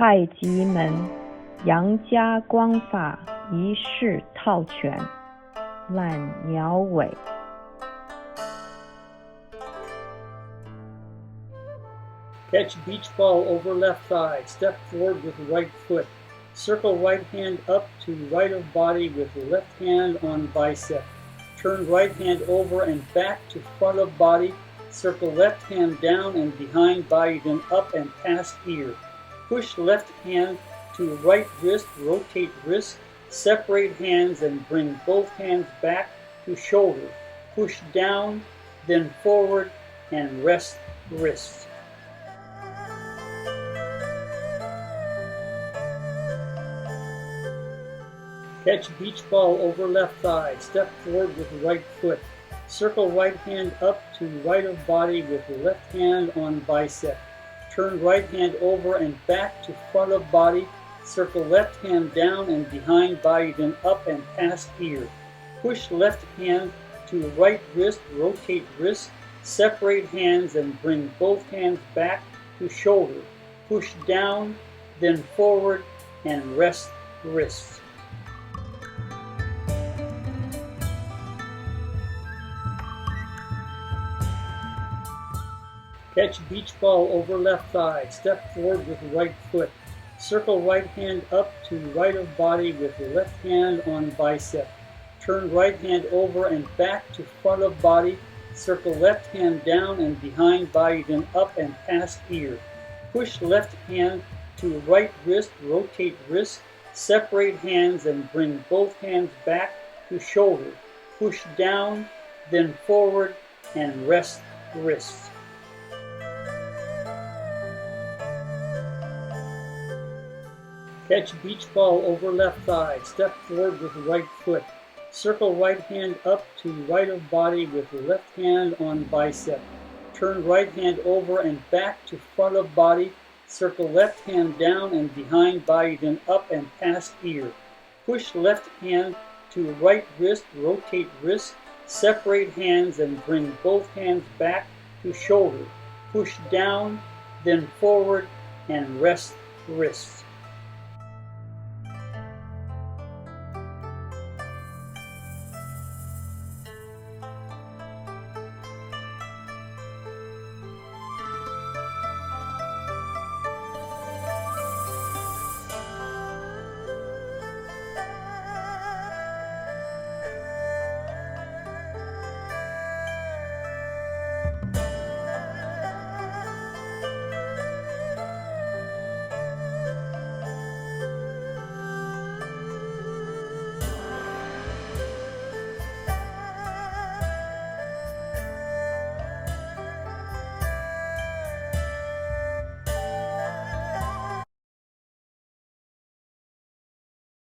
太极门杨家光法一式套拳，懒鸟尾。Catch beach ball over left thigh. Step forward with right foot. Circle right hand up to right of body with left hand on bicep. Turn right hand over and back to front of body. Circle left hand down and behind body, then up and past ear. Push left hand to right wrist, rotate wrist. Separate hands and bring both hands back to shoulder. Push down, then forward, and rest wrist. Catch beach ball over left thigh. Step forward with right foot. Circle right hand up to right of body with left hand on bicep. Turn right hand over and back to front of body. Circle left hand down and behind body, then up and past ear. Push left hand to right wrist, rotate wrist. Separate hands and bring both hands back to shoulder. Push down, then forward, and rest wrist. Catch beach ball over left thigh. Step forward with right foot. Circle right hand up to right of body with left hand on bicep. Turn right hand over and back to front of body. Circle left hand down and behind body, then up and past ear. Push left hand to right wrist, rotate wrist. Separate hands and bring both hands back to shoulder. Push down, then forward, and rest wrist. Catch beach ball over left thigh. Step forward with right foot. Circle right hand up to right of body with left hand on bicep. Turn right hand over and back to front of body. Circle left hand down and behind body, then up and past ear. Push left hand to right wrist, rotate wrist. Separate hands and bring both hands back to shoulder. Push down, then forward, and rest wrist.